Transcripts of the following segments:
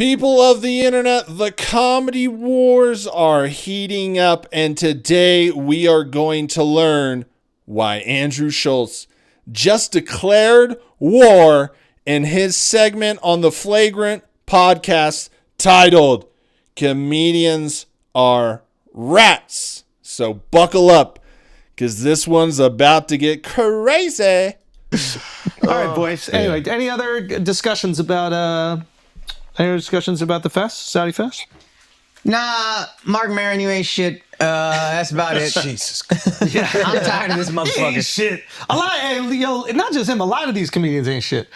People of the internet, the comedy wars are heating up, and today we are going to learn why Andrew Schulz just declared war in his segment on the Flagrant podcast titled Comedians Are Rats. So buckle up, because this one's about to get crazy. All right, boys. Anyway, any other discussions about the fest, Saudi Fest? Nah, Marc, Maron, you ain't shit. That's about it. Jesus. Yeah. I'm tired of this motherfucker. Ain't shit. Not just him. A lot of these comedians ain't shit.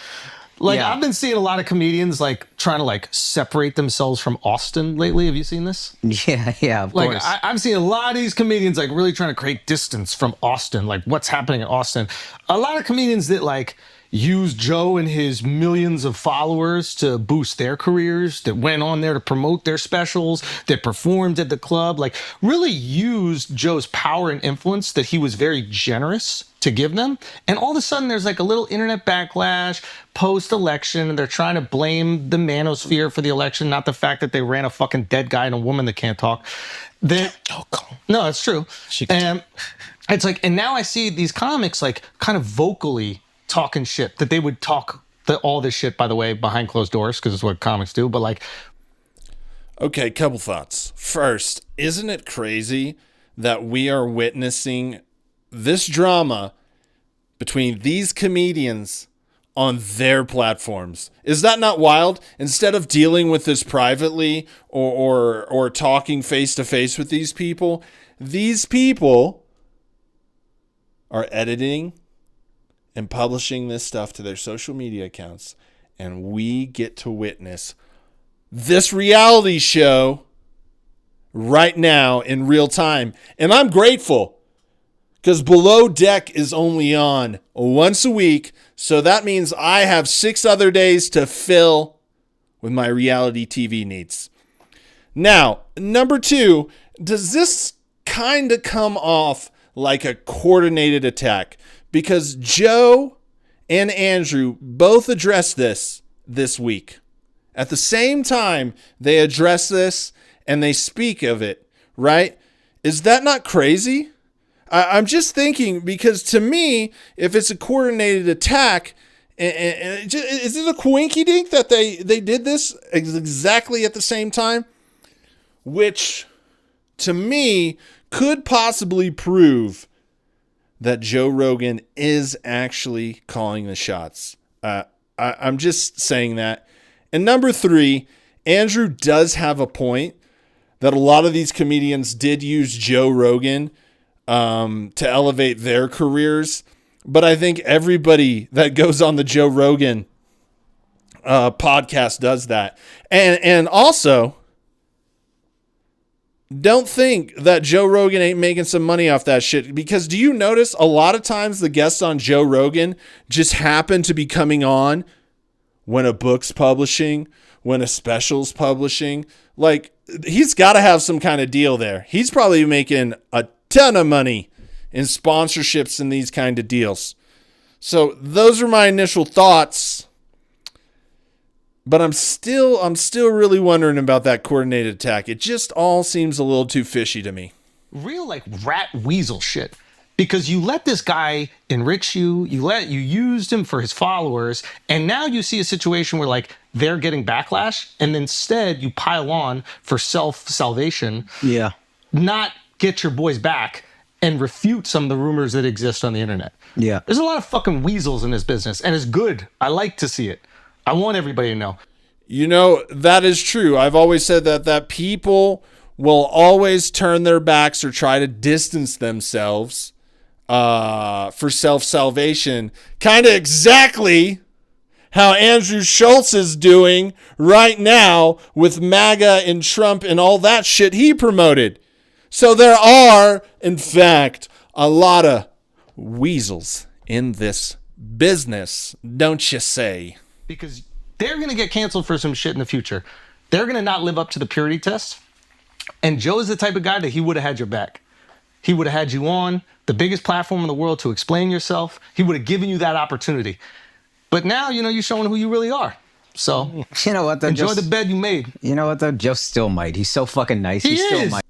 I've been seeing a lot of comedians trying to separate themselves from Austin lately. Have you seen this? Yeah, of course. I've seen a lot of these comedians really trying to create distance from Austin, what's happening in Austin. A lot of comedians that use Joe and his millions of followers to boost their careers, that went on there to promote their specials, that performed at the club, really used Joe's power and influence that he was very generous to give them. And all of a sudden there's a little internet backlash post-election, and they're trying to blame the manosphere for the election, not the fact that they ran a fucking dead guy and a woman that can't talk. No, it's true. And it's and now I see these comics kind of vocally talking shit, that they would talk all this shit, by the way, behind closed doors, because it's what comics do. But okay, couple thoughts. First, isn't it crazy that we are witnessing this drama between these comedians on their platforms? Is that not wild? Instead of dealing with this privately or talking face to face with these people are editing and publishing this stuff to their social media accounts, and we get to witness this reality show right now in real time. And I'm grateful, because Below Deck is only on once a week, so that means I have 6 other days to fill with my reality TV needs. Now, number 2, does this kind of come off like a coordinated attack? Because Joe and Andrew both addressed this week. At the same time, they address this and they speak of it, right? Is that not crazy? I'm just thinking, because to me, if it's a coordinated attack, is it a coinkydink that they did this exactly at the same time? Which, to me, could possibly prove that Joe Rogan is actually calling the shots. I'm just saying that. And number 3, Andrew does have a point that a lot of these comedians did use Joe Rogan to elevate their careers. But I think everybody that goes on the Joe Rogan podcast does that. And also, don't think that Joe Rogan ain't making some money off that shit, because do you notice a lot of times the guests on Joe Rogan just happen to be coming on when a book's publishing, when a special's publishing? He's got to have some kind of deal there. He's probably making a ton of money in sponsorships and these kind of deals. So those are my initial thoughts. But I'm still really wondering about that coordinated attack. It just all seems a little too fishy to me. Real rat weasel shit. Because you let this guy enrich you, you used him for his followers, and now you see a situation where they're getting backlash, and instead you pile on for self-salvation. Yeah. Not get your boys back and refute some of the rumors that exist on the internet. Yeah. There's a lot of fucking weasels in this business, and it's good. I like to see it. I want everybody to know. That is true. I've always said that people will always turn their backs or try to distance themselves for self-salvation. Kind of exactly how Andrew Schulz is doing right now with MAGA and Trump and all that shit he promoted. So there are, in fact, a lot of weasels in this business, don't you say? Because they're going to get canceled for some shit in the future. They're going to not live up to the purity test. And Joe is the type of guy that he would have had your back. He would have had you on the biggest platform in the world to explain yourself. He would have given you that opportunity. But now, you're showing who you really are. So You know what though? enjoy the bed you made. You know what though? Joe still might. He's so fucking nice. He still is. might.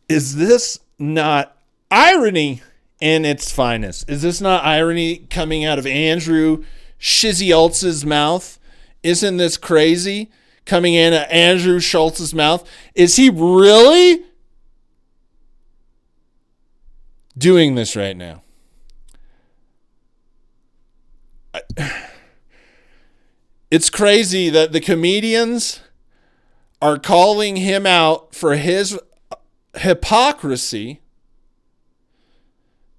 Is this not irony in its finest? Is this not irony coming out of Andrew Schulz's mouth? Isn't this crazy coming in at Andrew Schulz's mouth? Is he really doing this right now? It's crazy that the comedians are calling him out for his hypocrisy,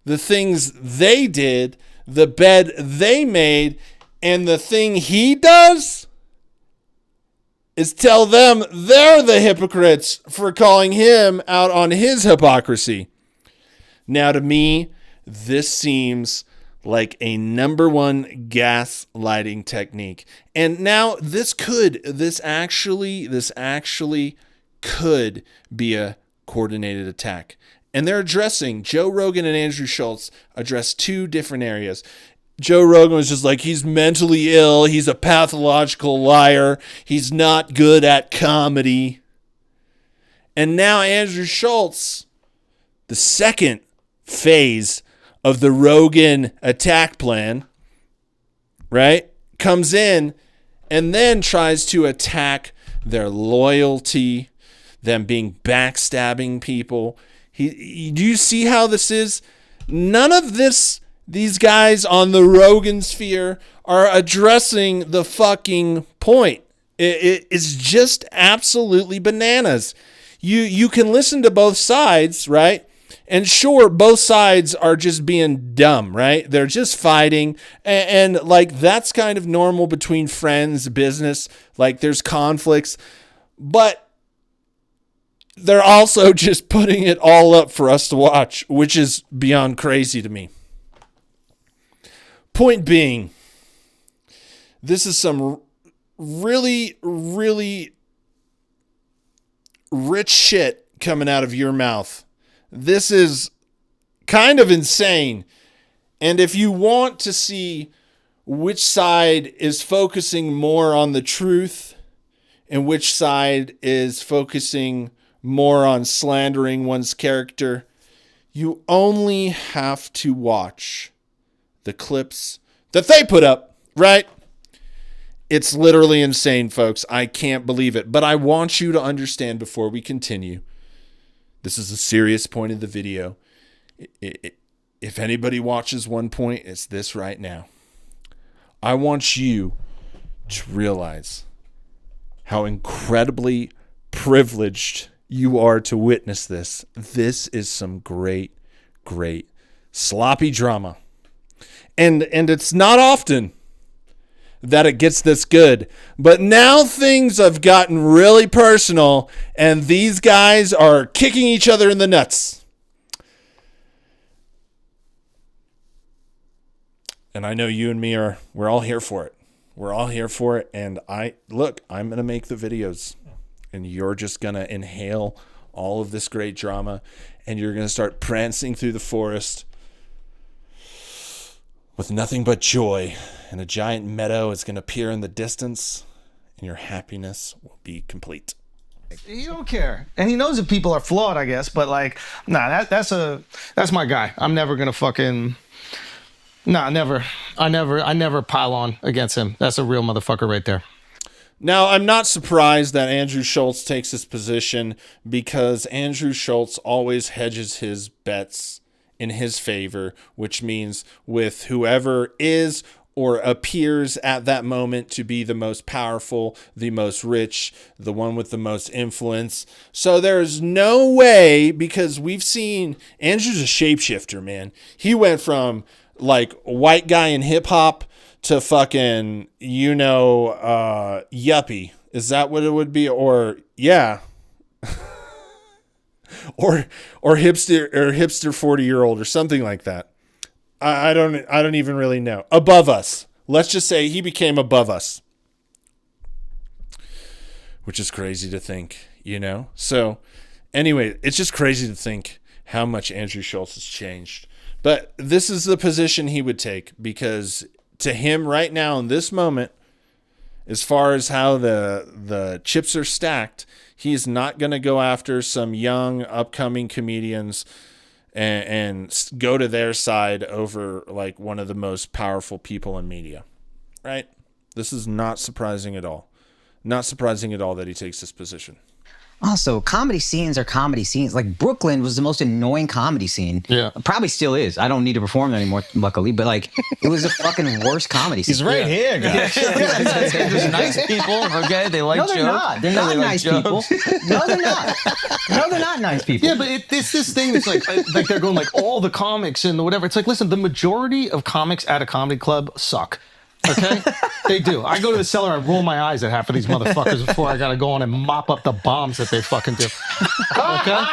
the things they did, the bed they made, and the thing he does is tell them they're the hypocrites for calling him out on his hypocrisy. Now, to me, this seems like a number one gaslighting technique. And now this actually could be a coordinated attack. And they're addressing, Joe Rogan and Andrew Schulz address two different areas. Joe Rogan was just like, he's mentally ill. He's a pathological liar. He's not good at comedy. And now Andrew Schulz, the second phase of the Rogan attack plan, right, comes in and then tries to attack their loyalty, them being backstabbing people. Do you see how this is? None of these guys on the Rogan sphere are addressing the fucking point. It's just absolutely bananas. You can listen to both sides, right? And sure, both sides are just being dumb, right? They're just fighting. And like, that's kind of normal between friends, business. Like, there's conflicts. But they're also just putting it all up for us to watch, which is beyond crazy to me. Point being, this is some really, really rich shit coming out of your mouth. This is kind of insane. And if you want to see which side is focusing more on the truth and which side is focusing more on slandering one's character, you only have to watch the clips that they put up, right? It's literally insane, folks. I can't believe it. But I want you to understand before we continue, this is a serious point of the video. If anybody watches one point, it's this right now. I want you to realize how incredibly privileged you are to witness this. This is some great, great sloppy drama. And it's not often that it gets this good. But now things have gotten really personal, and these guys are kicking each other in the nuts. And I know you and me we're all here for it. We're all here for it. And I'm going to make the videos, and you're just going to inhale all of this great drama, and you're going to start prancing through the forest with nothing but joy, and a giant meadow is going to appear in the distance, and your happiness will be complete. He don't care, and he knows that people are flawed, I guess. But like, nah, that's my guy. I'm never gonna fucking, nah, never. I never pile on against him. That's a real motherfucker right there. Now, I'm not surprised that Andrew Schulz takes this position, because Andrew Schulz always hedges his bets in his favor, which means with whoever is or appears at that moment to be the most powerful, the most rich, the one with the most influence. So there's no way, because we've seen Andrew's a shapeshifter, man. He went from like white guy in hip hop to fucking, yuppie. Is that what it would be? Or yeah. or hipster 40-year-old or something like that. I don't even really know. Above us. Let's just say he became above us. Which is crazy to think, So anyway, it's just crazy to think how much Andrew Schulz has changed. But this is the position he would take, because to him right now in this moment, as far as how the chips are stacked, he's not going to go after some young upcoming comedians and go to their side over like one of the most powerful people in media, right? This is not surprising at all. Not surprising at all that he takes this position. Also, comedy scenes are comedy scenes. Like Brooklyn was the most annoying comedy scene. Yeah. Probably still is. I don't need to perform there anymore, luckily. But like, it was the fucking worst comedy scene. He's right here, guys. They're just nice people, okay? They like No, they're Joe. not. They're not They like nice Joe. people. No, they're not. No, they're not nice people. Yeah, but it's this thing that's like they're going like all the comics and whatever. It's like, listen, the majority of comics at a comedy club suck. Okay? They do. I go to the cellar, I roll my eyes at half of these motherfuckers before I gotta go on and mop up the bombs that they fucking do. Okay?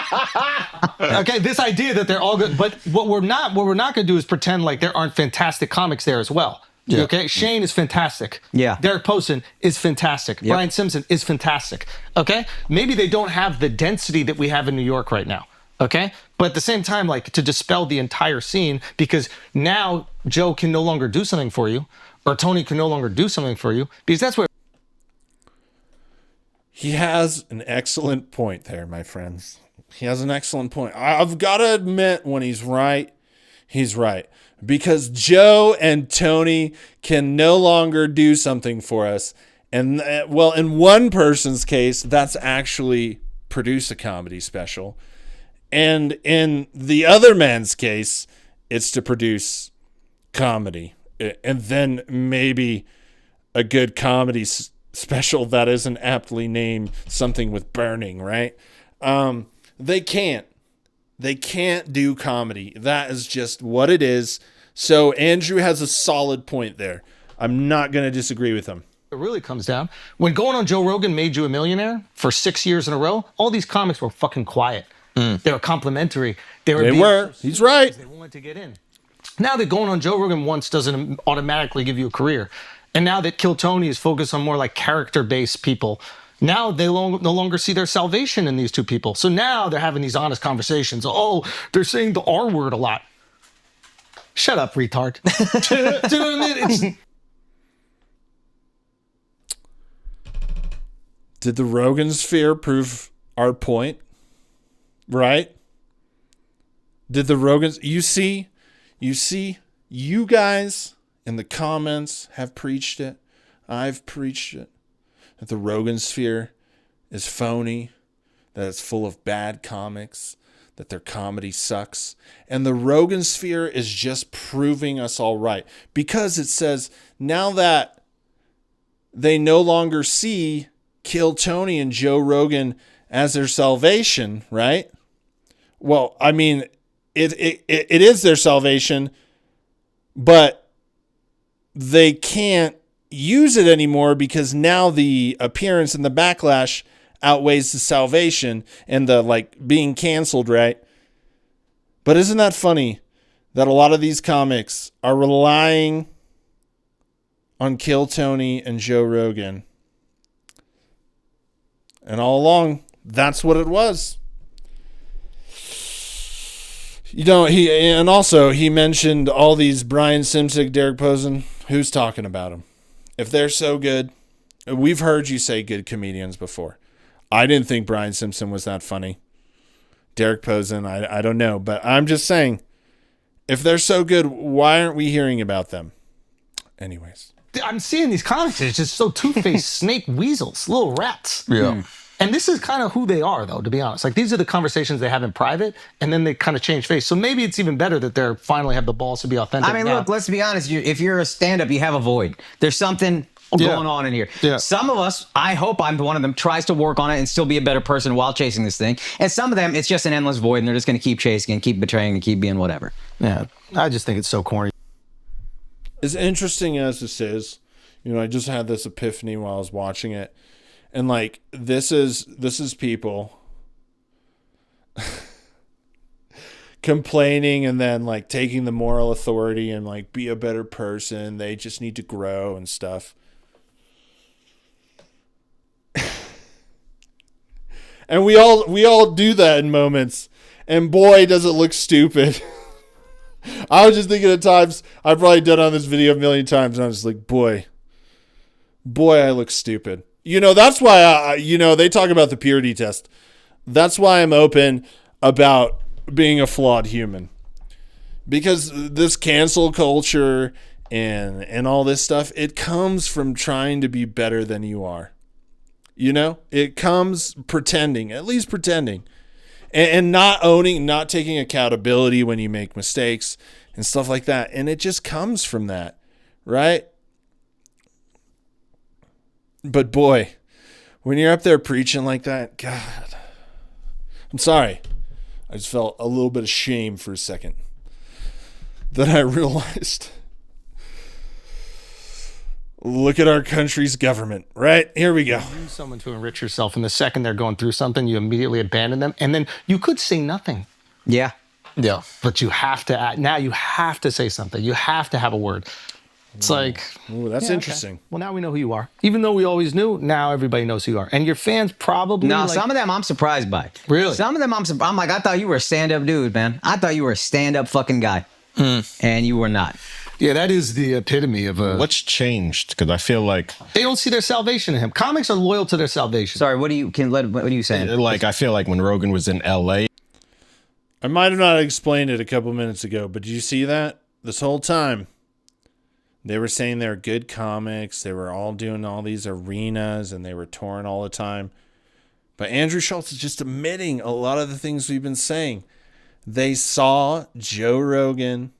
Okay, this idea that they're all good, but what we're not gonna do is pretend like there aren't fantastic comics there as well. Yeah. Okay? Shane is fantastic. Yeah. Derek Poston is fantastic. Brian Simpson is fantastic. Okay? Maybe they don't have the density that we have in New York right now. Okay? But at the same time, like, to dispel the entire scene, because now Joe can no longer do something for you, or Tony can no longer do something for you, because that's what... He has an excellent point there, my friends. He has an excellent point. I've got to admit, when he's right, he's right. Because Joe and Tony can no longer do something for us. And, well, in one person's case, that's actually produce a comedy special. And in the other man's case, it's to produce comedy. And then maybe a good comedy special that isn't aptly named something with burning, right? They can't do comedy. That is just what it is. So Andrew has a solid point there. I'm not going to disagree with him. It really comes down. When going on Joe Rogan made you a millionaire for 6 years in a row, all these comics were fucking quiet. They were complimentary. They were. He's right. They wanted to get in. Now that going on Joe Rogan once doesn't automatically give you a career, and now that Kill Tony is focused on more like character-based people, now they no longer see their salvation in these two people. So now they're having these honest conversations. Oh, they're saying the R word a lot. Shut up, retard. Do you know what I mean? Did the Rogan sphere prove our point? Right? Did the Rogans... You see, you guys in the comments have preached it. I've preached it. That the Rogan sphere is phony. That it's full of bad comics. That their comedy sucks. And the Rogan sphere is just proving us all right. Because it says, now that they no longer see Kill Tony and Joe Rogan as their salvation, right? Well, I mean... It is their salvation, but they can't use it anymore because now the appearance and the backlash outweighs the salvation and the like being canceled, right? But isn't that funny that a lot of these comics are relying on Kill Tony and Joe Rogan? And all along, that's what it was. You know, he mentioned all these Brian Simpson, Derek Poston. Who's talking about them? If they're so good, we've heard you say good comedians before. I didn't think Brian Simpson was that funny. Derek Poston, I don't know. But I'm just saying, if they're so good, why aren't we hearing about them? Anyways. I'm seeing these comics. It's just so two-faced snake weasels, little rats. Yeah. And this is kind of who they are, though, to be honest. Like, these are the conversations they have in private, and then they kind of change face. So maybe it's even better that they're finally have the balls to be authentic. I mean, now. look, let's be honest. If you're a stand-up, you have a void. There's something going on in here. Yeah. Some of us, I hope I'm one of them, tries to work on it and still be a better person while chasing this thing. And some of them, it's just an endless void, and they're just going to keep chasing and keep betraying and keep being whatever. Yeah, I just think it's so corny. As interesting as this is, you know, I just had this epiphany while I was watching it. And like this is people complaining and then like taking the moral authority and like be a better person. They just need to grow and stuff. And we all do that in moments. And boy, does it look stupid. I was just thinking of times I've probably done on this video a million times, and I was like, boy, boy, I look stupid. That's why they talk about the purity test. That's why I'm open about being a flawed human. Because this cancel culture and all this stuff, it comes from trying to be better than you are. It comes pretending, at least pretending. And not owning, not taking accountability when you make mistakes and stuff like that. And it just comes from that, right? But boy, when you're up there preaching like that, God, I'm sorry. I just felt a little bit of shame for a second. Then I realized, look at our country's government, right? Here we go. You use someone to enrich yourself, and the second they're going through something, you immediately abandon them, and then you could say nothing. Yeah. Yeah. But you have to act. Now you have to say something. You have to have a word. It's like... Ooh, that's interesting. Okay. Well, now we know who you are. Even though we always knew, now everybody knows who you are. And your fans probably... No, some of them I'm surprised by. Really? Some of them I'm like, I thought you were a stand-up dude, man. I thought you were a stand-up fucking guy. And you were not. Yeah, that is the epitome of a... What's changed? Because I feel like... They don't see their salvation in him. Comics are loyal to their salvation. Sorry, what are you saying? Like, I feel like when Rogan was in L.A. I might have not explained it a couple minutes ago, but did you see that? This whole time, they were saying they're good comics. They were all doing all these arenas, and they were touring all the time. But Andrew Schulz is just admitting a lot of the things we've been saying. They saw Joe Rogan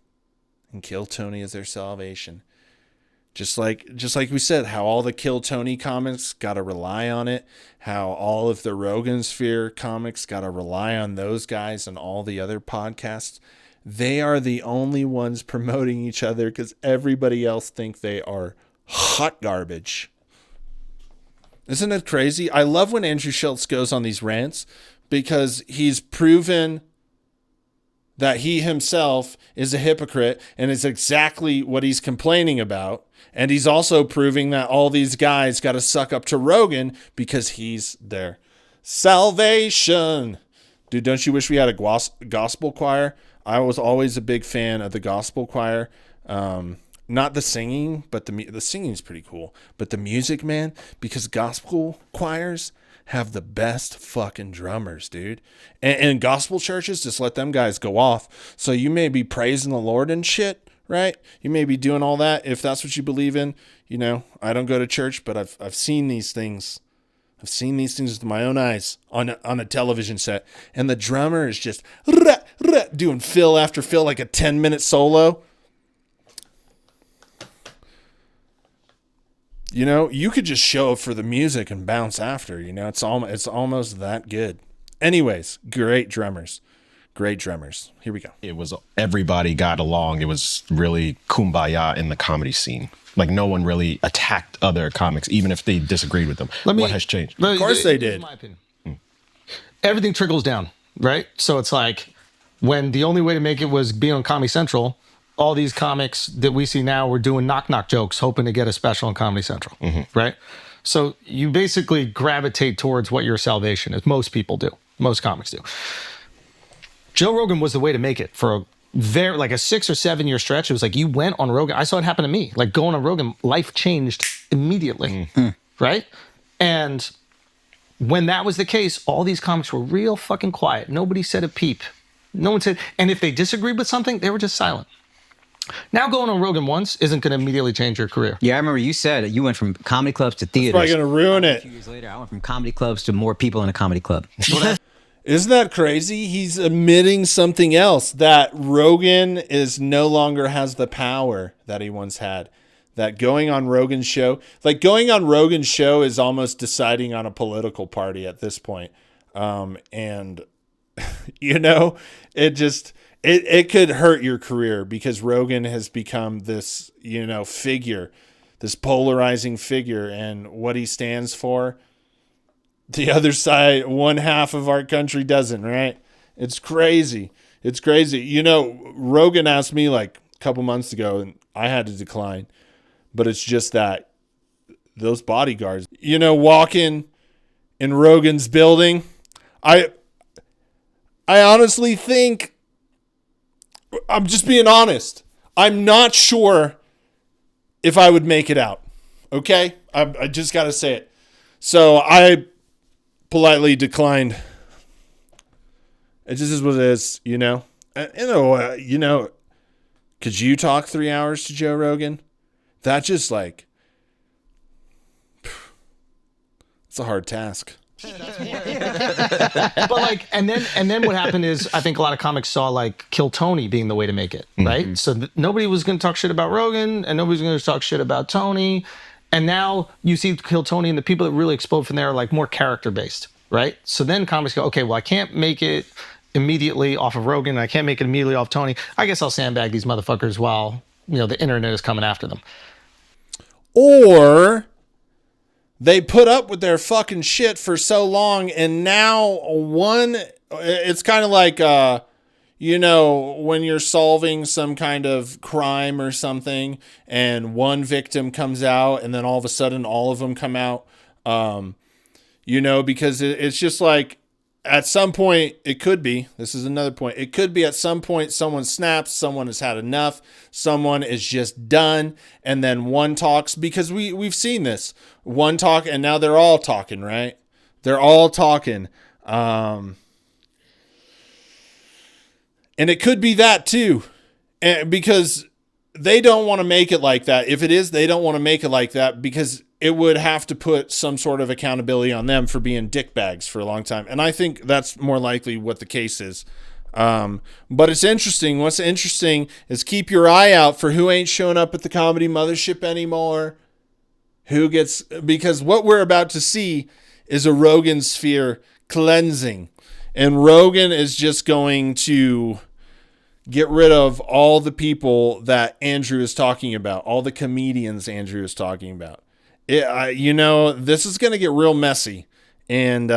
and Kill Tony as their salvation. Just like we said, how all the Kill Tony comics got to rely on it, how all of the Rogan Sphere comics got to rely on those guys and all the other podcasts. They are the only ones promoting each other because everybody else think they are hot garbage. Isn't it crazy? I love when Andrew Schulz goes on these rants because he's proven that he himself is a hypocrite and is exactly what he's complaining about. And he's also proving that all these guys got to suck up to Rogan because he's their salvation. Dude, don't you wish we had a gospel choir? I was always a big fan of the gospel choir. Not the singing, but the singing is pretty cool. But the music, man, because gospel choirs have the best fucking drummers, dude. And gospel churches, just let them guys go off. So you may be praising the Lord and shit, right? You may be doing all that if that's what you believe in. I don't go to church, but I've seen these things. I've seen these things with my own eyes on a television set. And the drummer is just doing fill after fill like a 10-minute solo. You could just show up for the music and bounce after. It's almost that good. Anyways, great drummers. Here we go. It was everybody got along. It was really kumbaya in the comedy scene. Like no one really attacked other comics, even if they disagreed with them. What has changed? Of course they did. My opinion. Everything trickles down, right? So it's like when the only way to make it was be on Comedy Central, all these comics that we see now were doing knock-knock jokes, hoping to get a special on Comedy Central, right? So you basically gravitate towards what your salvation is. Most people do. Most comics do. Joe Rogan was the way to make it for a 6 or 7 year stretch. It was like you went on Rogan. I saw it happen to me. Like going on Rogan, life changed immediately, right? And when that was the case, all these comics were real fucking quiet. Nobody said a peep. No one said, and if they disagreed with something, they were just silent. Now going on Rogan once isn't going to immediately change your career. Yeah, I remember you said you went from comedy clubs to theaters. Probably going to ruin it. A few years later, I went from comedy clubs to more people in a comedy club. Isn't that crazy? He's admitting something else, that Rogan is no longer has the power that he once had. That going on Rogan's show is almost deciding on a political party at this point. And it could hurt your career because Rogan has become this, figure, this polarizing figure, and what he stands for. The other side, one half of our country doesn't, right? It's crazy. Rogan asked me like a couple months ago and I had to decline, but it's just that those bodyguards, walking in Rogan's building. I honestly think, I'm just being honest, I'm not sure if I would make it out. Okay? I just got to say it. So I politely declined. It just is what it is, you know? Could you talk 3 hours to Joe Rogan? That just like, it's a hard task. But like, and then what happened is, I think a lot of comics saw like Kill Tony being the way to make it, right? So nobody was going to talk shit about Rogan, and nobody's going to talk shit about Tony. And now you see Kill Tony, and the people that really explode from there are like more character based, right? So then comics go, okay, well, I can't make it immediately off of Rogan, I can't make it immediately off Tony. I guess I'll sandbag these motherfuckers while the internet is coming after them. Or they put up with their fucking shit for so long, and now it's kind of like, when you're solving some kind of crime or something, and one victim comes out, and then all of a sudden all of them come out, because it's just like, at some point, this is another point, it could be at some point someone snaps, someone has had enough, someone is just done, and then one talks, because we've seen this. One talk, and now they're all talking, right? They're all talking. And it could be that too, because they don't want to make it like that. If it is, they don't want to make it like that, because it would have to put some sort of accountability on them for being dickbags for a long time. And I think that's more likely what the case is. But it's interesting. What's interesting is keep your eye out for who ain't showing up at the Comedy Mothership anymore. Because what we're about to see is a Rogan sphere cleansing. And Rogan is just going to get rid of all the people that Andrew is talking about, all the comedians Andrew is talking about. This is going to get real messy. And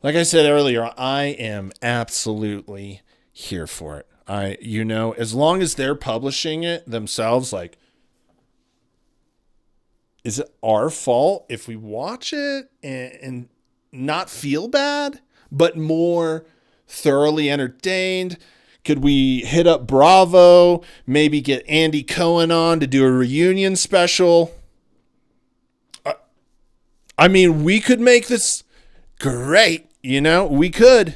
like I said earlier, I am absolutely here for it. As long as they're publishing it themselves, like, is it our fault if we watch it and not feel bad, but more thoroughly entertained? Could we hit up Bravo, maybe get Andy Cohen on to do a reunion special? We could make this great, we could.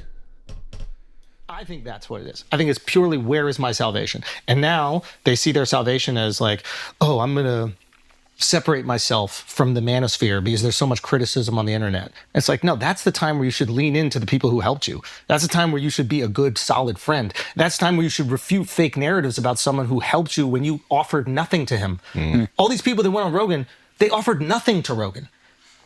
I think that's what it is. I think it's purely, where is my salvation? And now they see their salvation as like, oh, I'm going to separate myself from the manosphere because there's so much criticism on the internet. It's like, no, that's the time where you should lean into the people who helped you. That's the time where you should be a good, solid friend. That's the time where you should refute fake narratives about someone who helped you when you offered nothing to him. All these people that went on Rogan, they offered nothing to Rogan.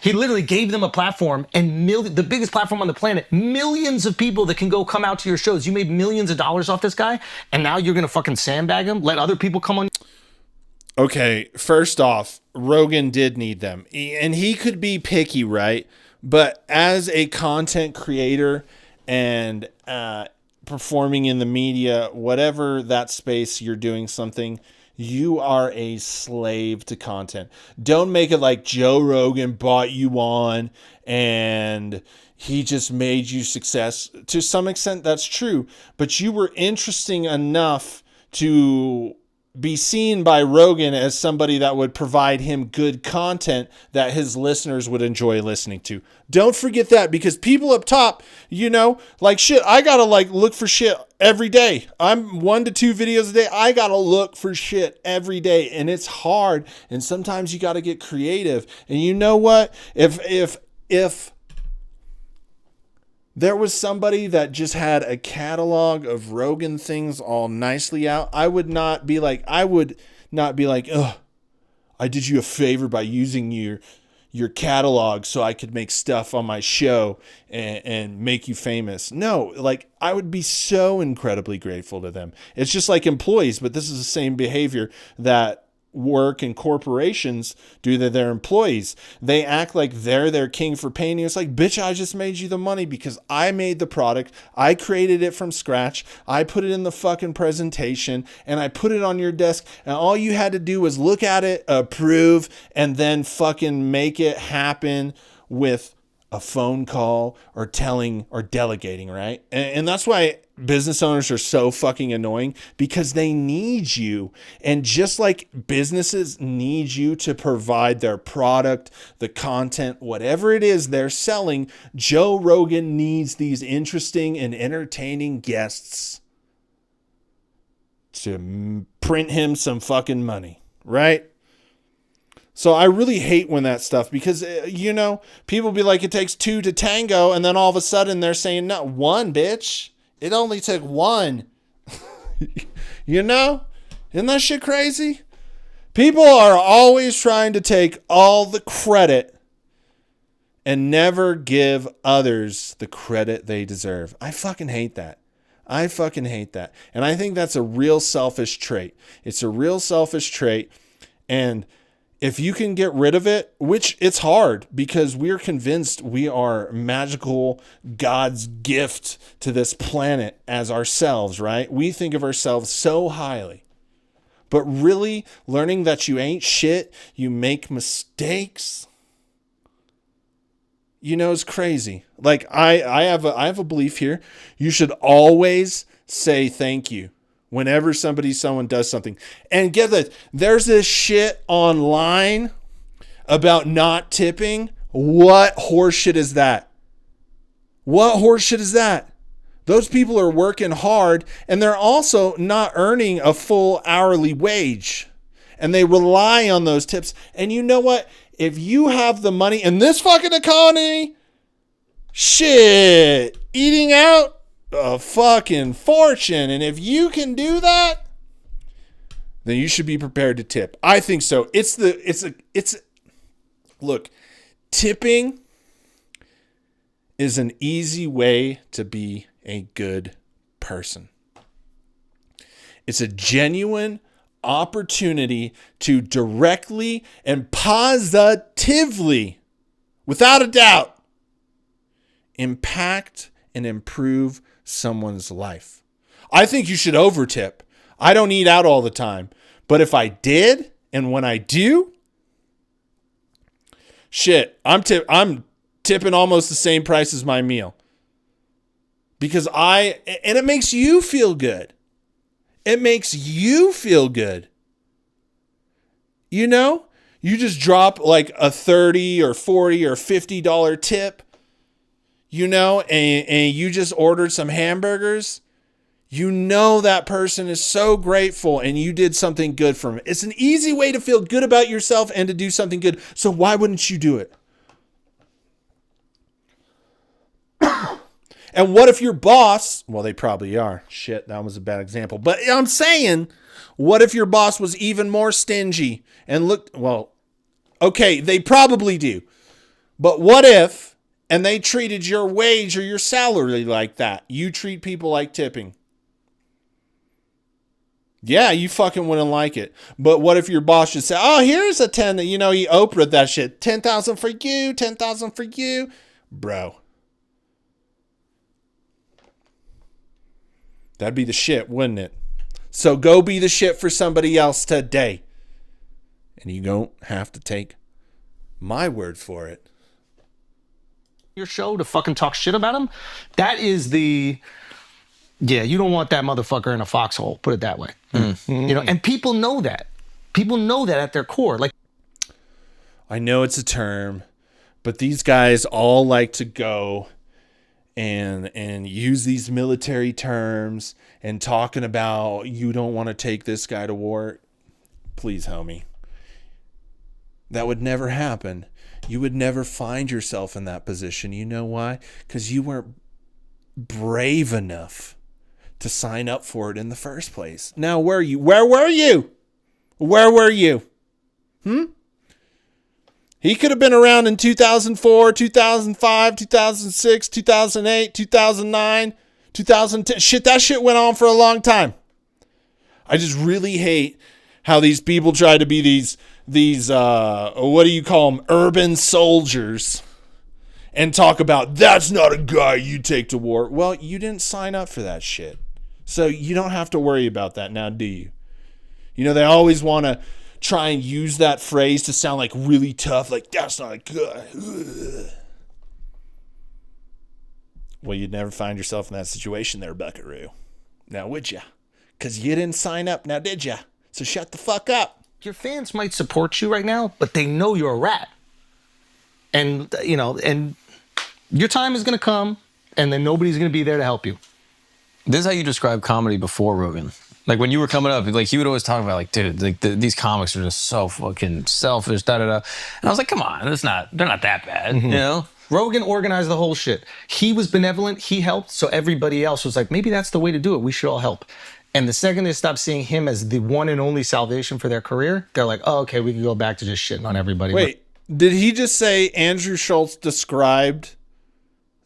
He literally gave them a platform, and the biggest platform on the planet, millions of people that can go come out to your shows. You made millions of dollars off this guy, and now you're going to fucking sandbag him? Let other people come on? Okay, first off, Rogan did need them. And he could be picky, right? But as a content creator and performing in the media, whatever that space you're doing something, you are a slave to content. Don't make it like Joe Rogan bought you on and he just made you success. To some extent, that's true. But you were interesting enough to be seen by Rogan as somebody that would provide him good content that his listeners would enjoy listening to. Don't forget that, because people up top, like shit, I gotta look for shit every day. I'm 1 to 2 videos a day. I gotta look for shit every day, and it's hard. And sometimes you gotta get creative. And you know what? If there was somebody that just had a catalog of Rogan things all nicely out, I would not be like, ugh, I did you a favor by using your catalog so I could make stuff on my show and make you famous. No, I would be so incredibly grateful to them. It's just like employees, but this is the same behavior that work and corporations do to their employees. They act like they're their king for paying you. It's like, bitch, I just made you the money because I made the product. I created it from scratch. I put it in the fucking presentation and I put it on your desk, and all you had to do was look at it, approve, and then fucking make it happen with a phone call or telling or delegating, right? And that's why business owners are so fucking annoying, because they need you. And just like businesses need you to provide their product, the content, whatever it is they're selling, Joe Rogan needs these interesting and entertaining guests to print him some fucking money, right? So I really hate when that stuff, because, people be like, it takes two to tango. And then all of a sudden they're saying, no, one, bitch. It only took one. Isn't that shit crazy? People are always trying to take all the credit and never give others the credit they deserve. I fucking hate that. And I think that's a real selfish trait. It's a real selfish trait. And if you can get rid of it, which it's hard, because we're convinced we are magical, God's gift to this planet as ourselves, right? We think of ourselves so highly. But really learning that you ain't shit, you make mistakes, is crazy. Like I have a belief here. You should always say thank you whenever someone does something. And get that, there's this shit online about not tipping. What horseshit is that? Those people are working hard, and they're also not earning a full hourly wage. And they rely on those tips. And you know what? If you have the money in this fucking economy, shit, eating out, a fucking fortune. And if you can do that, then you should be prepared to tip. I think so. Look, tipping is an easy way to be a good person. It's a genuine opportunity to directly and positively, without a doubt, impact and improve someone's life. I think you should overtip. I don't eat out all the time, but if I did, and when I do, shit, I'm tipping almost the same price as my meal, because and it makes you feel good. You just drop like a $30 or $40 or $50 tip, and you just ordered some hamburgers. That person is so grateful, and you did something good for them. It's an easy way to feel good about yourself and to do something good. So why wouldn't you do it? And what if your boss, well, they probably are. Shit, that was a bad example. But I'm saying, what if your boss was even more stingy and okay, they probably do. But what if, and they treated your wage or your salary like that? You treat people like tipping. Yeah, you fucking wouldn't like it. But what if your boss should say, oh, here's a 10 that, he Oprah'd that shit. 10,000 for you, 10,000 for you. Bro. That'd be the shit, wouldn't it? So go be the shit for somebody else today. And you don't have to take my word for it. Your show to fucking talk shit about him, that is you don't want that motherfucker in a foxhole, put it that way. And people know that. People know that at their core. Like, I know it's a term, but these guys all like to go and use these military terms and talking about, you don't want to take this guy to war. Please, homie. That would never happen. You would never find yourself in that position. You know why? Because you weren't brave enough to sign up for it in the first place. Now, where were you? Where were you? He could have been around in 2004, 2005, 2006, 2008, 2009, 2010. Shit, that shit went on for a long time. I just really hate how these people try to be these what do you call them, urban soldiers, and talk about, that's not a guy you take to war. Well, you didn't sign up for that shit. So you don't have to worry about that now, do you? They always want to try and use that phrase to sound like really tough, like, that's not a guy. Ugh. Well, you'd never find yourself in that situation there, Buckaroo. Now, would ya? Because you didn't sign up, now did ya? So shut the fuck up. Your fans might support you right now, but they know you're a rat. And, and your time is going to come, and then nobody's going to be there to help you. This is how you describe comedy before Rogan. Like when you were coming up, like he would always talk about like, dude, like these comics are just so fucking selfish, da da da. And I was like, come on, they're not that bad, you know? Rogan organized the whole shit. He was benevolent, he helped, so everybody else was like, maybe that's the way to do it. We should all help. And the second they stopped seeing him as the one and only salvation for their career, they're like, oh, okay, we can go back to just shitting on everybody. Wait, did he just say Andrew Schulz described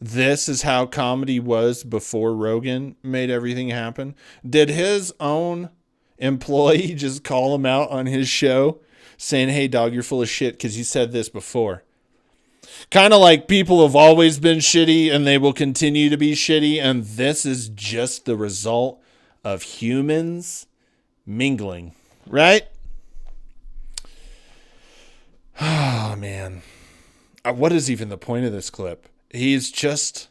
this is how comedy was before Rogan made everything happen? Did his own employee just call him out on his show saying, hey, dog, you're full of shit because you said this before? Kind of like people have always been shitty and they will continue to be shitty, and this is just the result of humans mingling, right? Oh, man. What is even the point of this clip? He's just,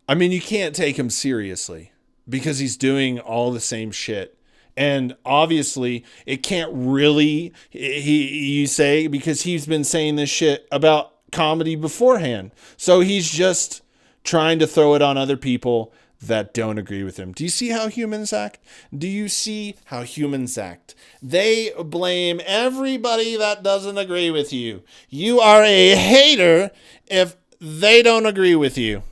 I mean, you can't take him seriously because he's doing all the same shit. And obviously it can't really, you say, because he's been saying this shit about comedy beforehand. So he's just trying to throw it on other people that don't agree with him. Do you see how humans act? Do you see how humans act? They blame everybody that doesn't agree with you. You are a hater if they don't agree with you.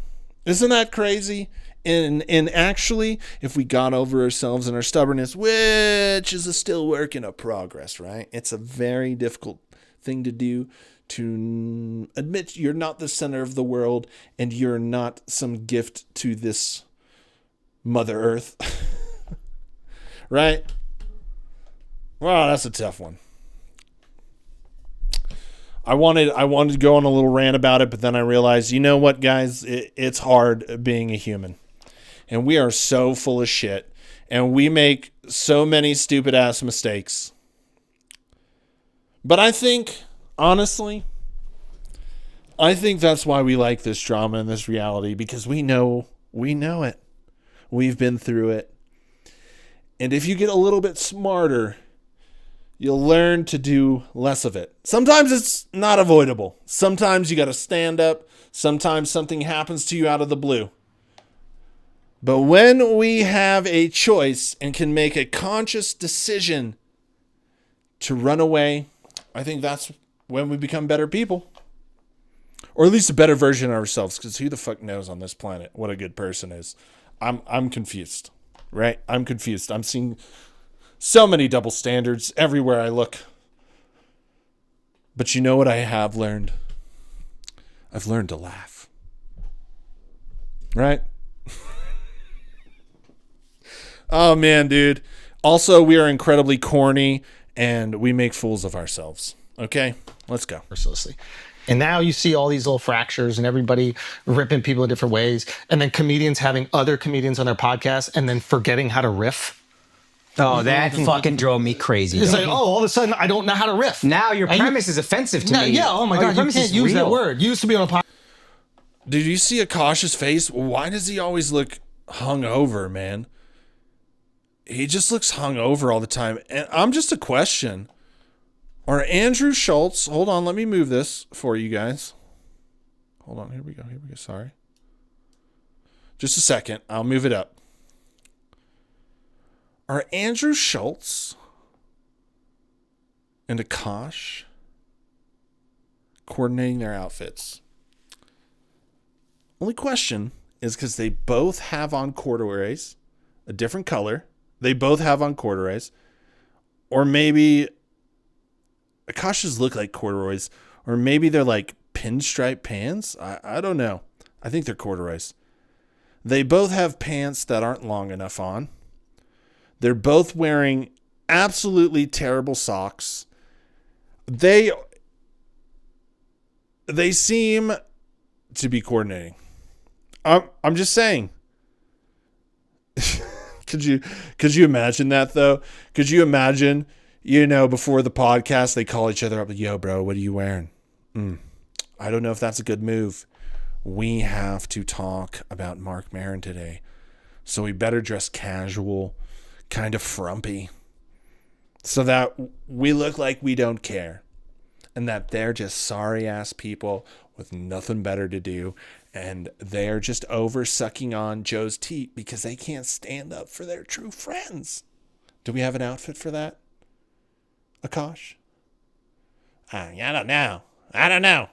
Isn't that crazy? And actually, if we got over ourselves and our stubbornness, which is a still work in progress, right? It's a very difficult thing to do, to admit you're not the center of the world and you're not some gift to this Mother Earth. Right? Well, that's a tough one. I wanted to go on a little rant about it, but then I realized, you know what, guys? It's hard being a human. And we are so full of shit. And we make so many stupid ass mistakes. But I think, honestly, that's why we like this drama and this reality, because we know it. We've been through it. And if you get a little bit smarter, you'll learn to do less of it. Sometimes it's not avoidable. Sometimes you got to stand up. Sometimes something happens to you out of the blue. But when we have a choice and can make a conscious decision to run away, I think that's when we become better people. Or at least a better version of ourselves, because who the fuck knows on this planet what a good person is? I'm confused, right? I'm confused. I'm seeing so many double standards everywhere I look. But you know what I have learned? I've learned to laugh. Right? Oh, man, dude. Also, we are incredibly corny, and we make fools of ourselves. Okay? Let's go. Mercilessly. And now you see all these little fractures and everybody ripping people in different ways. And then comedians having other comedians on their podcast and then forgetting how to riff. Oh, that fucking drove me crazy. It's like, all of a sudden, I don't know how to riff. Now your premise is offensive to me. Yeah, oh my God, you can't use that word. You used to be on a podcast. Did you see Akash's face? Why does he always look hungover, man? He just looks hungover all the time. And I'm just a question. Are Andrew Schulz, hold on, let me move this for you guys. Hold on, here we go, sorry. Just a second, I'll move it up. Are Andrew Schulz and Akash coordinating their outfits? Only question is because they both have on corduroys, a different color. They both have on corduroys. Or maybe Akash's look like corduroys. Or maybe they're like pinstripe pants. I don't know. I think they're corduroys. They both have pants that aren't long enough on. They're both wearing absolutely terrible socks. They seem to be coordinating. I'm just saying. Could you imagine that though? Could you imagine, before the podcast they call each other up, yo bro, what are you wearing? I don't know if that's a good move. we have to talk about Marc Maron today. So we better dress casual, kind of frumpy, so that we look like we don't care. And that they're just sorry-ass people with nothing better to do. And they're just over sucking on Joe's teat because they can't stand up for their true friends. Do we have an outfit for that? Akash? I don't know.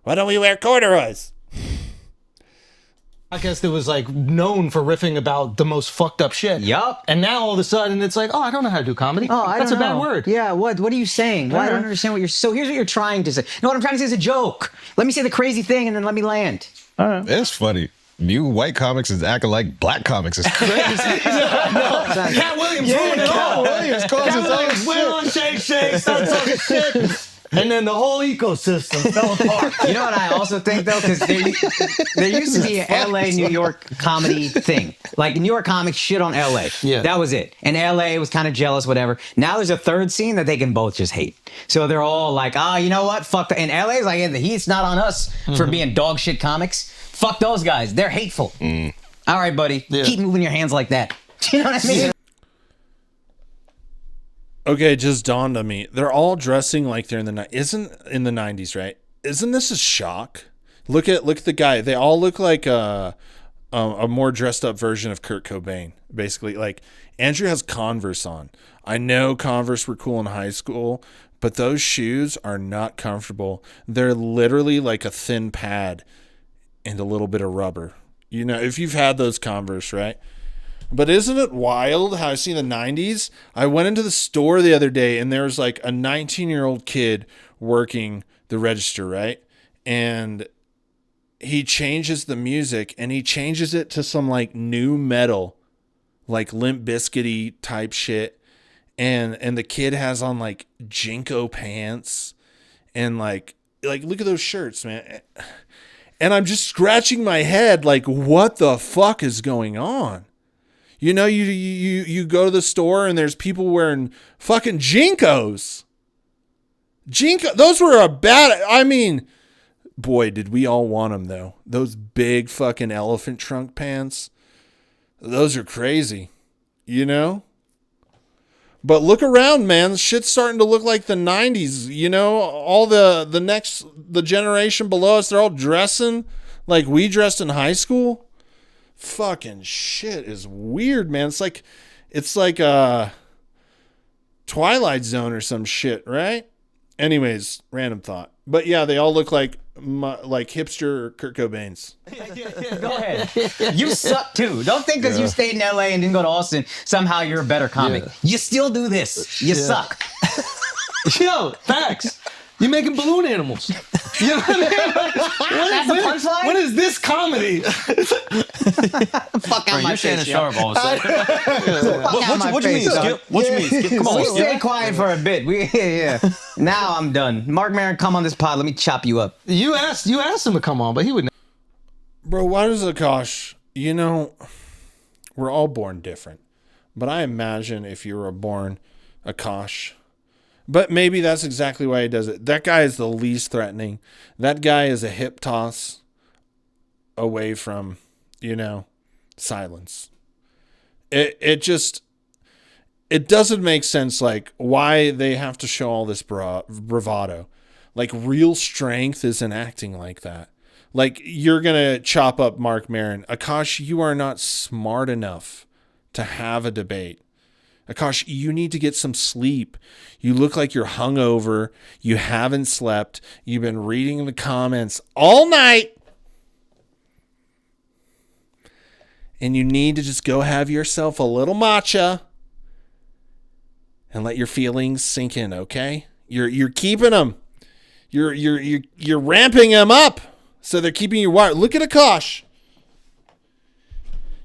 Why don't we wear corduroys? I guess that was like known for riffing about the most fucked up shit. Yup. And now all of a sudden it's like, oh, I don't know how to do comedy. Oh, That's don't a bad know. word. Yeah, what are you saying? Well, I don't Alright. understand what you're... So here's what you're trying to say. No, what I'm trying to say is a joke. Let me say the crazy thing and then let me land. It's funny. You white comics is acting like black comics is crazy. Cat Williams ruined it all. Cat Williams went on Shake, started talking shit. And then the whole ecosystem fell apart. You know what I also think, though? Because there used to be an LA, New York comedy thing. Like, New York comics shit on LA. Yeah. That was it. And LA was kind of jealous, whatever. Now there's a third scene that they can both just hate. So they're all like, you know what? Fuck that. And LA's like, the heat's not on us for being dog shit comics. Fuck those guys. They're hateful. All right, buddy. Yeah. Keep moving your hands like that. Do you know what I mean? Okay, it just dawned on me. They're all dressing like they're in the 90s, right? Isn't this a shock? Look at the guy. They all look like a more dressed up version of Kurt Cobain. Basically, like Andrew has Converse on. I know Converse were cool in high school, but those shoes are not comfortable. They're literally like a thin pad and a little bit of rubber. You know, if you've had those Converse, right? But isn't it wild how I see the 90s? I went into the store the other day and there was like a 19-year-old kid working the register, right? And he changes the music and he changes it to some like new metal, like Limp Bizkit-y type shit. And the kid has on like Jinko pants and like look at those shirts, man. And I'm just scratching my head like, what the fuck is going on? You know, you go to the store and there's people wearing fucking Jinkos. Those were I mean, boy, did we all want them though. Those big fucking elephant trunk pants. Those are crazy, you know? But look around, man. Shit's starting to look like the 90s, you know? All the generation below us, they're all dressing like we dressed in high school. Fucking shit is weird, man. It's like a Twilight Zone or some shit, right? Anyways, random thought. But yeah, they all look like hipster Kurt Cobains. Go ahead. You suck too. Don't think because you stayed in LA and didn't go to Austin, somehow you're a better comic. Yeah. You still do this. You suck. Yo, facts. You're making balloon animals. You know what I mean? That's a punchline? What is this comedy? Fuck out my You're Shannon face, yo. Sharp all of a sudden. Fuck out my What you mean, face, dog. Skip? What you mean, Skip? Come on, We Skip. stay quiet for a bit. Yeah. Now I'm done. Marc Maron, come on this pod. Let me chop you up. You asked him to come on, but he would. Bro, why does Akash, you know, we're all born different. But I imagine if you were born Akash, but maybe that's exactly why he does it. That guy is the least threatening. That guy is a hip toss away from, you know, silence. It doesn't make sense, like, why they have to show all this bravado. Like, real strength isn't acting like that. Like, you're going to chop up Marc Maron. Akash, you are not smart enough to have a debate. Akash, you need to get some sleep. You look like you're hungover. You haven't slept. You've been reading the comments all night. And you need to just go have yourself a little matcha and let your feelings sink in, okay? You're keeping them. You're ramping them up so they're keeping you wired. Look at Akash.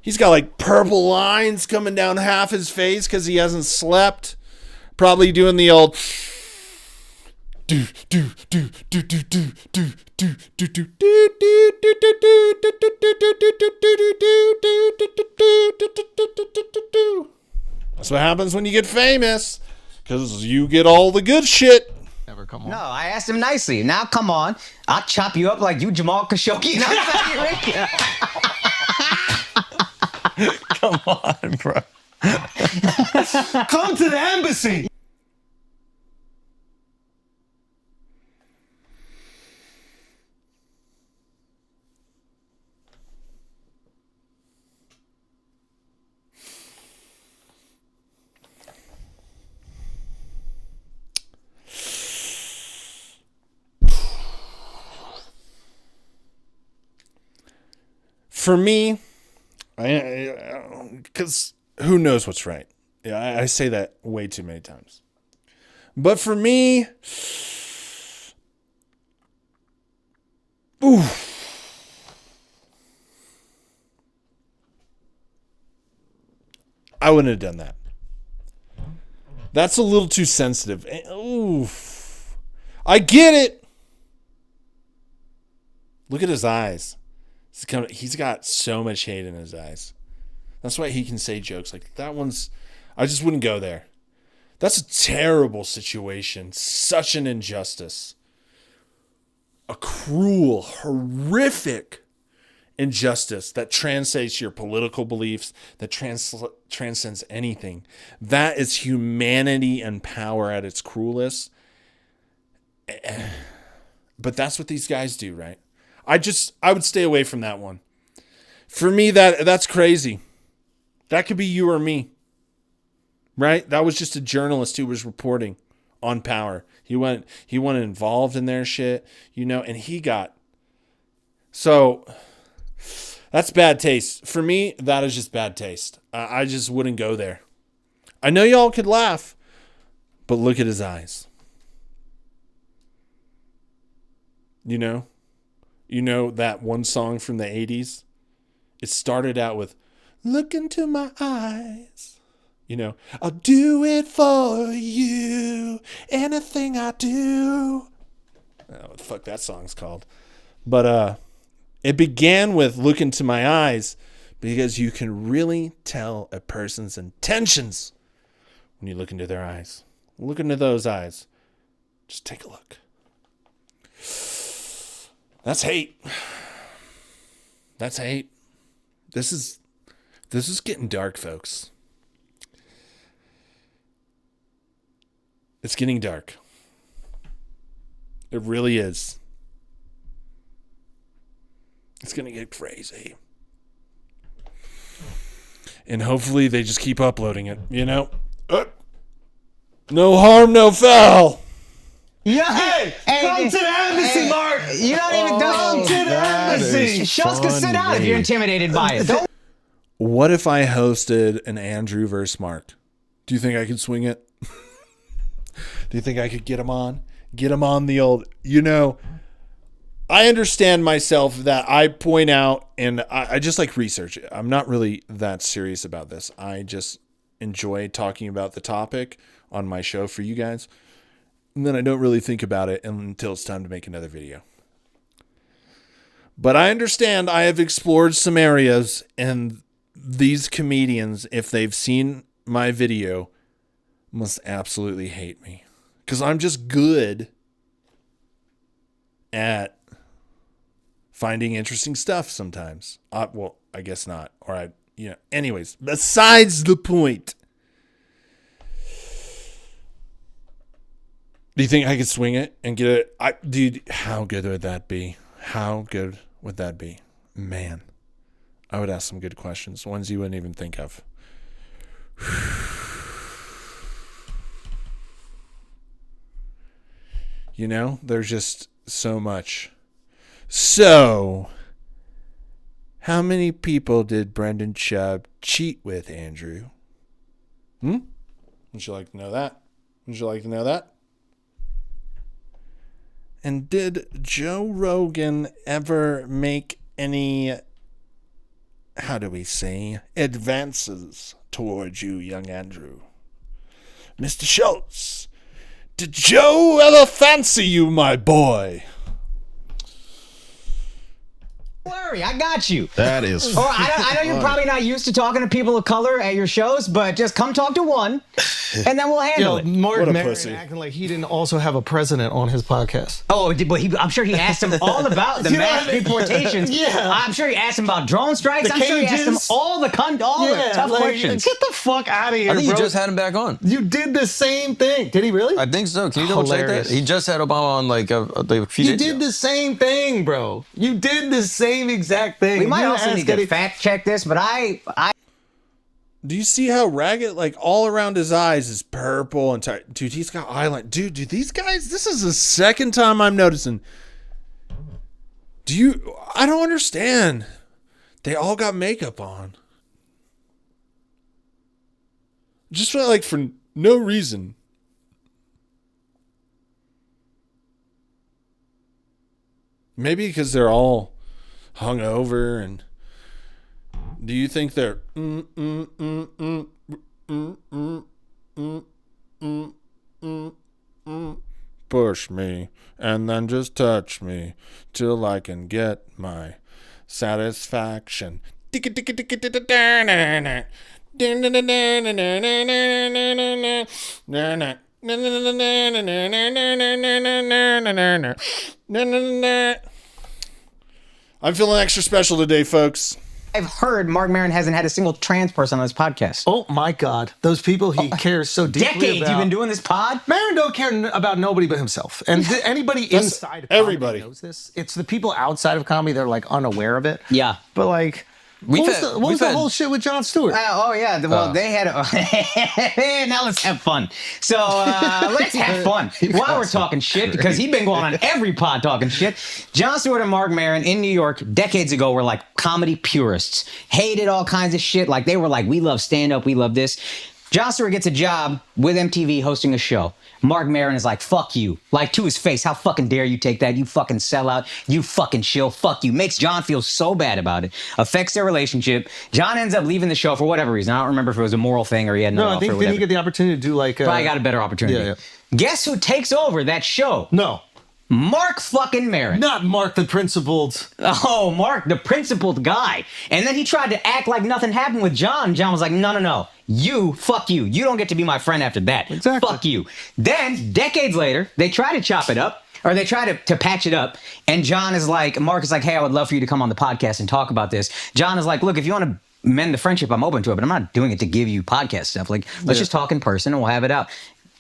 He's got like purple lines coming down half his face because he hasn't slept. Probably doing the old That's what happens when you get famous, because you get all the good shit. Never come on. No, I asked him nicely. Now, come on. I'll chop you up like you Jamal Khashoggi. You know what I'm saying? Come on, bro. Come to the embassy. For me, because who knows what's right? Yeah, I say that way too many times. But for me, ooh, I wouldn't have done that. That's a little too sensitive. Ooh, I get it. Look at his eyes. He's got so much hate in his eyes. That's why he can say jokes like that one's. I just wouldn't go there. That's a terrible situation. Such an injustice. A cruel, horrific injustice that transcends your political beliefs, that transcends anything. That is humanity and power at its cruelest. But that's what these guys do, right? I would stay away from that one. For me, that's crazy. That could be you or me. Right? That was just a journalist who was reporting on power. He went involved in their shit, and he got. So that's bad taste. For me, that is just bad taste. I just wouldn't go there. I know y'all could laugh, but look at his eyes. You know that one song from the 80s? It started out with, look into my eyes. I'll do it for you. Anything I do. I don't know what the fuck that song's called. But it began with look into my eyes because you can really tell a person's intentions when you look into their eyes. Look into those eyes. Just take a look. That's hate. That's hate. This is getting dark, folks. It's getting dark. It really is. It's going to get crazy. And hopefully they just keep uploading it, No harm, no foul. Yeah, come to the embassy, Marc. You don't even Come to the embassy. Schulz can sit out if you're intimidated by it. What if I hosted an Andrew versus Marc? Do you think I could swing it? Do you think I could get him on? Get him on the old, I understand myself that I point out and I just like research. I'm not really that serious about this. I just enjoy talking about the topic on my show for you guys. And then I don't really think about it until it's time to make another video. But I understand I have explored some areas, and these comedians, if they've seen my video, must absolutely hate me. Because I'm just good at finding interesting stuff sometimes. Well, I guess not. Or anyways, besides the point. Do you think I could swing it and get it? Dude, how good would that be? How good would that be? Man, I would ask some good questions, ones you wouldn't even think of. There's just so much. So, how many people did Brendan Schaub cheat with, Andrew? Would you like to know that? Would you like to know that? And did Joe Rogan ever make any, how do we say, advances towards you, young Andrew? Mr. Schulz, did Joe ever fancy you, my boy? Don't worry, I got you. That is. I know you're probably not used to talking to people of color at your shows, but just come talk to one. and then we'll handle it. Marc What a Maron pussy. acting like he didn't also have a president on his podcast. Oh, but I'm sure he asked him all about the You know mass what I mean? deportations. Yeah. I'm sure he asked him about drone strikes. The I'm sure he asked him cages. all the tough questions. Get the fuck out of here, I think bro. you just had him back on. You did the same thing. Did he really? I think so. Can you double check that? Hilarious. He just had Obama on like a few You days did ago. the same thing, bro. You did the same exact thing. We might You also asked need to Eddie- fact check this, but I Do you see how ragged, like all around his eyes is purple and tight? Dude, he's got eyeliner. Dude, these guys, this is the second time I'm noticing. I don't understand. They all got makeup on. Just for no reason. Maybe because they're all hungover and do you think they're push me and then just touch me till I can get my satisfaction. I'm feeling extra special today, folks. I've heard Marc Maron hasn't had a single trans person on his podcast. Oh my God, those people he cares so deeply Decades about. you've been doing this pod? Maron don't care about nobody but himself, and anybody inside of comedy everybody. knows this. It's the people outside of comedy that are like unaware of it. Yeah. But like, what was the whole shit with Jon Stewart? Oh yeah, well they had. Now let's have fun. So let's have fun while we're talking shit because he's been going on every pod talking shit. Jon Stewart and Marc Maron in New York decades ago were like comedy purists, hated all kinds of shit. Like they were like, we love stand up, we love this. Jon Stewart gets a job with MTV hosting a show. Marc Maron is like, fuck you. Like, to his face, how fucking dare you take that? You fucking sellout. You fucking shill. Fuck you. Makes John feel so bad about it. Affects their relationship. John ends up leaving the show for whatever reason. I don't remember if it was a moral thing or he had no I offer think or didn't whatever. he get the opportunity to do like? Probably got a better opportunity. Yeah. Guess who takes over that show? No, Marc fucking Maron. not Mark the principled. Oh, Marc, the principled guy. And then he tried to act like nothing happened with John. John was like, no. Fuck you. You don't get to be my friend after that. Exactly. Fuck you. Then, decades later, they try to chop it up, or they try to patch it up. And John is like, Marc is like, hey, I would love for you to come on the podcast and talk about this. John is like, look, if you want to mend the friendship, I'm open to it, but I'm not doing it to give you podcast stuff. Like, let's just talk in person and we'll have it out.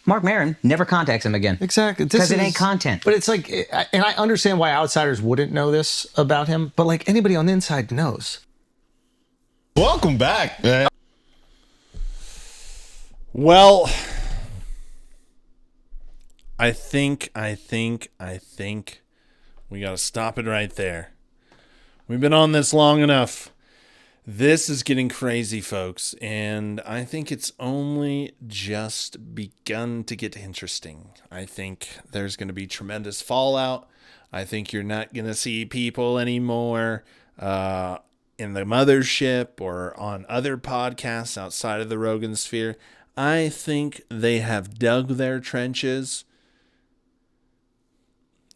Marc Maron never contacts him again. Exactly. Because it ain't content. But it's like, and I understand why outsiders wouldn't know this about him, but like anybody on the inside knows. Welcome back, man. Well, I think we got to stop it right there. We've been on this long enough. This is getting crazy, folks, and I think it's only just begun to get interesting. I think there's going to be tremendous fallout. I think you're not going to see people anymore in the mothership or on other podcasts outside of the Rogan sphere. I think they have dug their trenches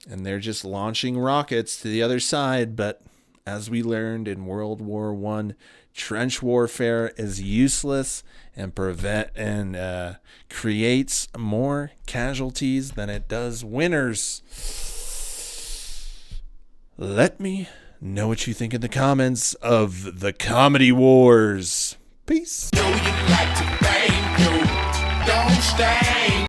and they're just launching rockets to the other side, but as we learned in World War I, trench warfare is useless and creates more casualties than it does winners. Let me know what you think in the comments of the Comedy Wars. Peace. Know you like to bang, yo. Don't stay.